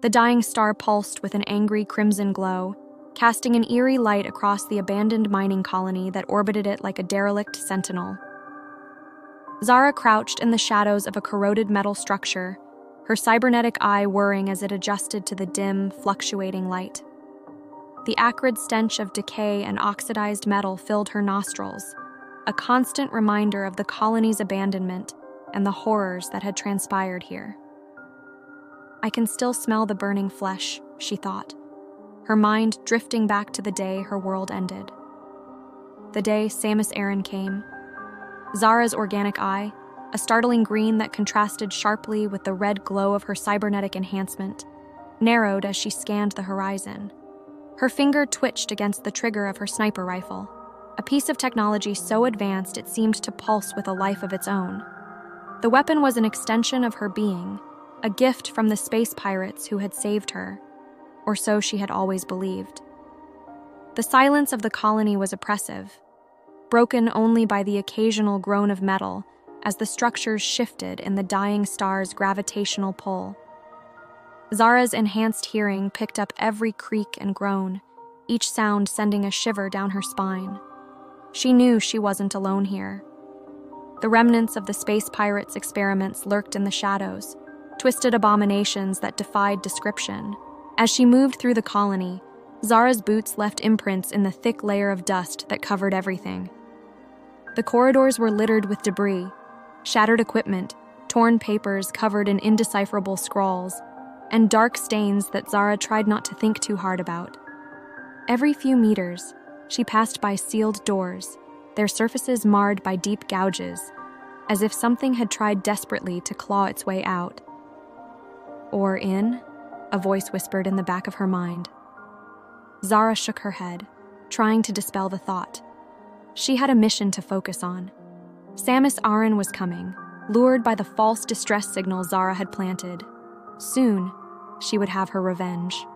The dying star pulsed with an angry crimson glow, casting an eerie light across the abandoned mining colony that orbited it like a derelict sentinel. Zara crouched in the shadows of a corroded metal structure, her cybernetic eye whirring as it adjusted to the dim, fluctuating light. The acrid stench of decay and oxidized metal filled her nostrils, a constant reminder of the colony's abandonment and the horrors that had transpired here. I can still smell the burning flesh, she thought, her mind drifting back to the day her world ended. The day Samus Aran came. Zara's organic eye, a startling green that contrasted sharply with the red glow of her cybernetic enhancement, narrowed as she scanned the horizon. Her finger twitched against the trigger of her sniper rifle, a piece of technology so advanced it seemed to pulse with a life of its own. The weapon was an extension of her being, a gift from the space pirates who had saved her, or so she had always believed. The silence of the colony was oppressive, broken only by the occasional groan of metal as the structures shifted in the dying star's gravitational pull. Zara's enhanced hearing picked up every creak and groan, each sound sending a shiver down her spine. She knew she wasn't alone here. The remnants of the space pirates' experiments lurked in the shadows, twisted abominations that defied description. As she moved through the colony, Zara's boots left imprints in the thick layer of dust that covered everything. The corridors were littered with debris, shattered equipment, torn papers covered in indecipherable scrawls, and dark stains that Zara tried not to think too hard about. Every few meters, she passed by sealed doors, their surfaces marred by deep gouges, as if something had tried desperately to claw its way out. Or in, a voice whispered in the back of her mind. Zara shook her head, trying to dispel the thought. She had a mission to focus on. Samus Aran was coming, lured by the false distress signal Zara had planted. Soon, she would have her revenge.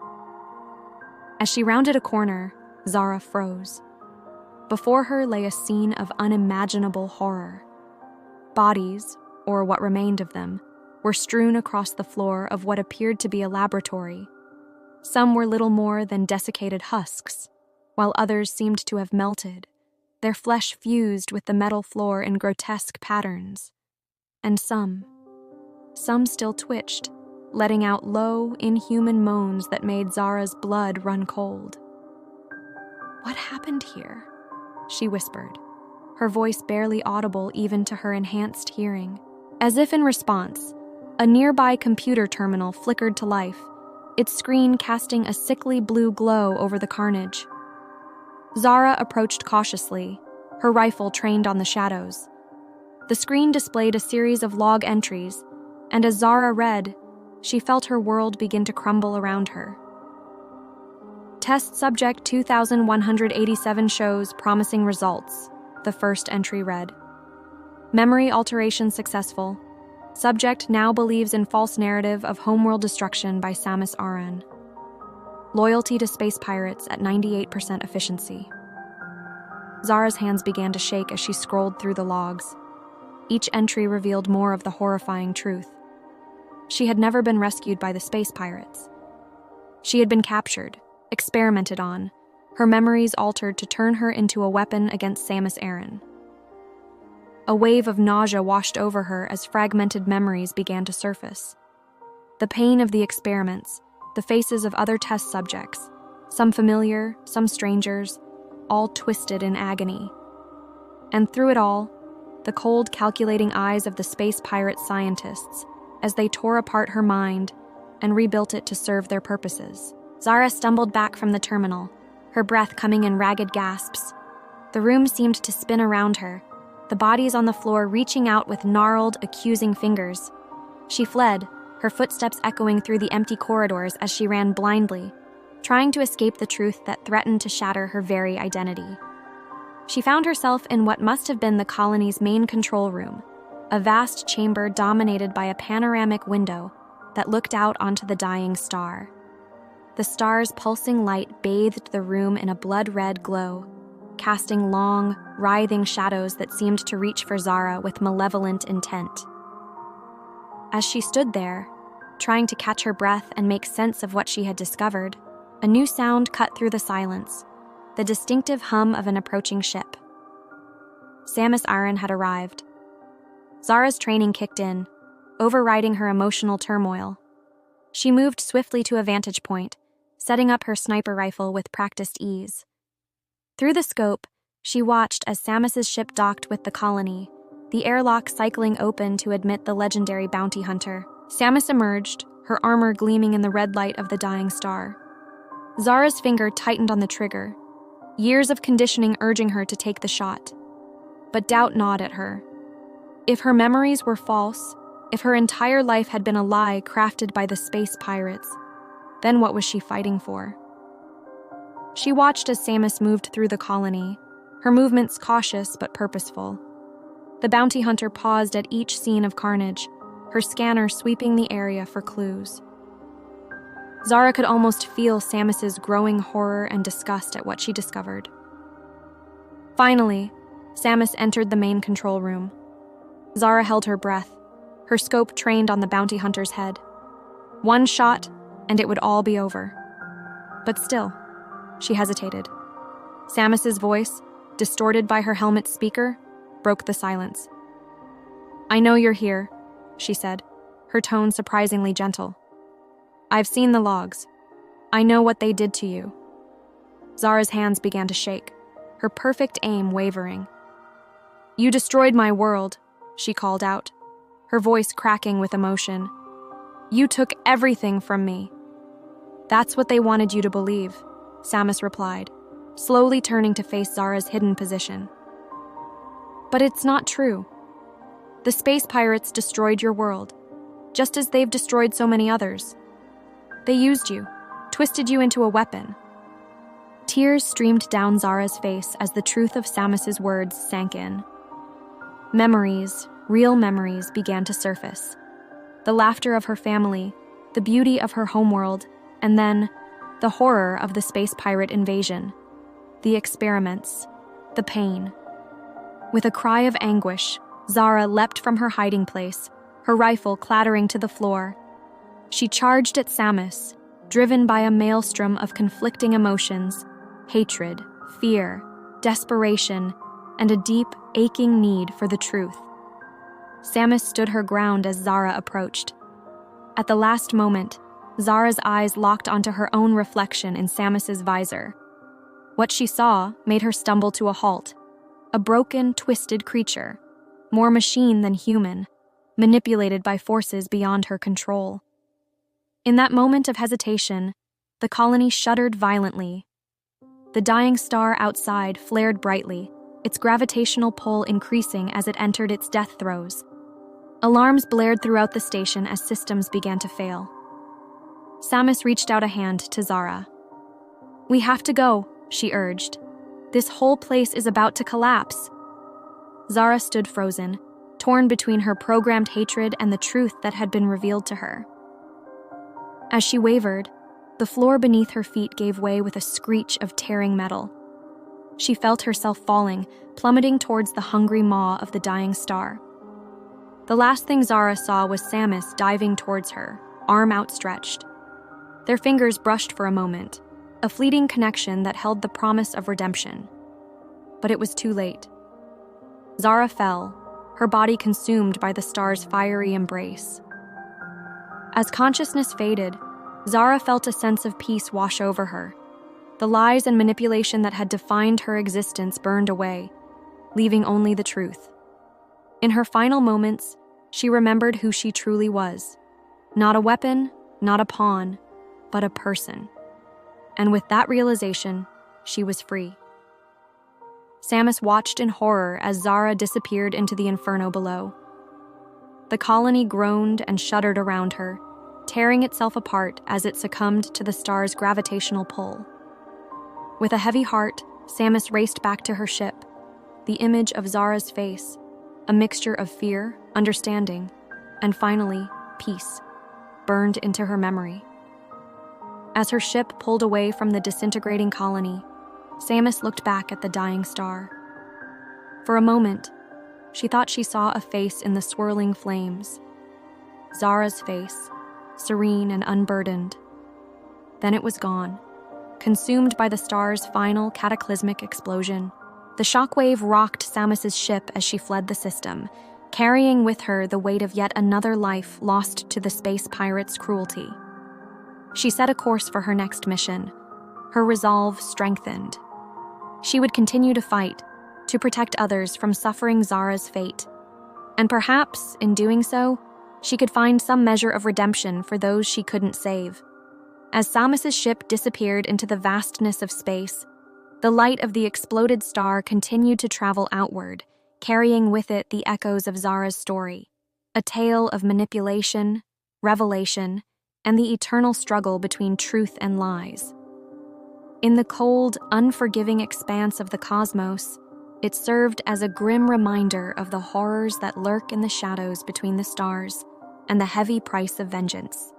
As she rounded a corner, Zara froze. Before her lay a scene of unimaginable horror. Bodies, or what remained of them, were strewn across the floor of what appeared to be a laboratory. Some were little more than desiccated husks, while others seemed to have melted, their flesh fused with the metal floor in grotesque patterns. And some still twitched, letting out low, inhuman moans that made Zara's blood run cold. "What happened here?" she whispered, her voice barely audible even to her enhanced hearing. As if in response, a nearby computer terminal flickered to life, its screen casting a sickly blue glow over the carnage. Zara approached cautiously, her rifle trained on the shadows. The screen displayed a series of log entries, and as Zara read, she felt her world begin to crumble around her. Test subject 2187 shows promising results, the first entry read. Memory alteration successful. Subject now believes in false narrative of homeworld destruction by Samus Aran. Loyalty to space pirates at 98% efficiency. Zara's hands began to shake as she scrolled through the logs. Each entry revealed more of the horrifying truth. She had never been rescued by the space pirates. She had been captured, experimented on, her memories altered to turn her into a weapon against Samus Aran. A wave of nausea washed over her as fragmented memories began to surface. The pain of the experiments, the faces of other test subjects, some familiar, some strangers, all twisted in agony. And through it all, the cold, calculating eyes of the space pirate scientists as they tore apart her mind and rebuilt it to serve their purposes. Zara stumbled back from the terminal, her breath coming in ragged gasps. The room seemed to spin around her, the bodies on the floor reaching out with gnarled, accusing fingers. She fled, her footsteps echoing through the empty corridors as she ran blindly, trying to escape the truth that threatened to shatter her very identity. She found herself in what must have been the colony's main control room, a vast chamber dominated by a panoramic window that looked out onto the dying star. The star's pulsing light bathed the room in a blood-red glow, casting long, writhing shadows that seemed to reach for Zara with malevolent intent. As she stood there, trying to catch her breath and make sense of what she had discovered, a new sound cut through the silence, the distinctive hum of an approaching ship. Samus Aran had arrived. Zara's training kicked in, overriding her emotional turmoil. She moved swiftly to a vantage point, setting up her sniper rifle with practiced ease. Through the scope, she watched as Samus's ship docked with the colony, the airlock cycling open to admit the legendary bounty hunter. Samus emerged, her armor gleaming in the red light of the dying star. Zara's finger tightened on the trigger, years of conditioning urging her to take the shot. But doubt gnawed at her. If her memories were false, if her entire life had been a lie crafted by the space pirates, then what was she fighting for? She watched as Samus moved through the colony, her movements cautious but purposeful. The bounty hunter paused at each scene of carnage, her scanner sweeping the area for clues. Zara could almost feel Samus's growing horror and disgust at what she discovered. Finally, Samus entered the main control room. Zara held her breath, her scope trained on the bounty hunter's head. One shot, and it would all be over. But still, she hesitated. Samus's voice, distorted by her helmet's speaker, broke the silence. "I know you're here," she said, her tone surprisingly gentle. "I've seen the logs. I know what they did to you." Zara's hands began to shake, her perfect aim wavering. "You destroyed my world," she called out, her voice cracking with emotion. "You took everything from me." "That's what they wanted you to believe," Samus replied, slowly turning to face Zara's hidden position. "But it's not true. The space pirates destroyed your world, just as they've destroyed so many others. They used you, twisted you into a weapon." Tears streamed down Zara's face as the truth of Samus's words sank in. Memories, real memories, began to surface. The laughter of her family, the beauty of her homeworld, and then the horror of the space pirate invasion, the experiments, the pain. With a cry of anguish, Zara leapt from her hiding place, her rifle clattering to the floor. She charged at Samus, driven by a maelstrom of conflicting emotions, hatred, fear, desperation, and a deep, aching need for the truth. Samus stood her ground as Zara approached. At the last moment, Zara's eyes locked onto her own reflection in Samus's visor. What she saw made her stumble to a halt. A broken, twisted creature, more machine than human, manipulated by forces beyond her control. In that moment of hesitation, the colony shuddered violently. The dying star outside flared brightly, its gravitational pull increasing as it entered its death throes. Alarms blared throughout the station as systems began to fail. Samus reached out a hand to Zara. "We have to go," she urged. "This whole place is about to collapse." Zara stood frozen, torn between her programmed hatred and the truth that had been revealed to her. As she wavered, the floor beneath her feet gave way with a screech of tearing metal. She felt herself falling, plummeting towards the hungry maw of the dying star. The last thing Zara saw was Samus diving towards her, arm outstretched. Their fingers brushed for a moment, a fleeting connection that held the promise of redemption. But it was too late. Zara fell, her body consumed by the star's fiery embrace. As consciousness faded, Zara felt a sense of peace wash over her. The lies and manipulation that had defined her existence burned away, leaving only the truth. In her final moments, she remembered who she truly was. Not a weapon, not a pawn, but a person. And with that realization, she was free. Samus watched in horror as Zara disappeared into the inferno below. The colony groaned and shuddered around her, tearing itself apart as it succumbed to the star's gravitational pull. With a heavy heart, Samus raced back to her ship, the image of Zara's face, a mixture of fear, understanding, and finally, peace, burned into her memory. As her ship pulled away from the disintegrating colony, Samus looked back at the dying star. For a moment, she thought she saw a face in the swirling flames. Zara's face, serene and unburdened. Then it was gone, consumed by the star's final cataclysmic explosion. The shockwave rocked Samus's ship as she fled the system, carrying with her the weight of yet another life lost to the space pirates' cruelty. She set a course for her next mission, her resolve strengthened. She would continue to fight, to protect others from suffering Zara's fate. And perhaps, in doing so, she could find some measure of redemption for those she couldn't save. As Samus's ship disappeared into the vastness of space, the light of the exploded star continued to travel outward, carrying with it the echoes of Zara's story, a tale of manipulation, revelation, and the eternal struggle between truth and lies. In the cold, unforgiving expanse of the cosmos, it served as a grim reminder of the horrors that lurk in the shadows between the stars and the heavy price of vengeance.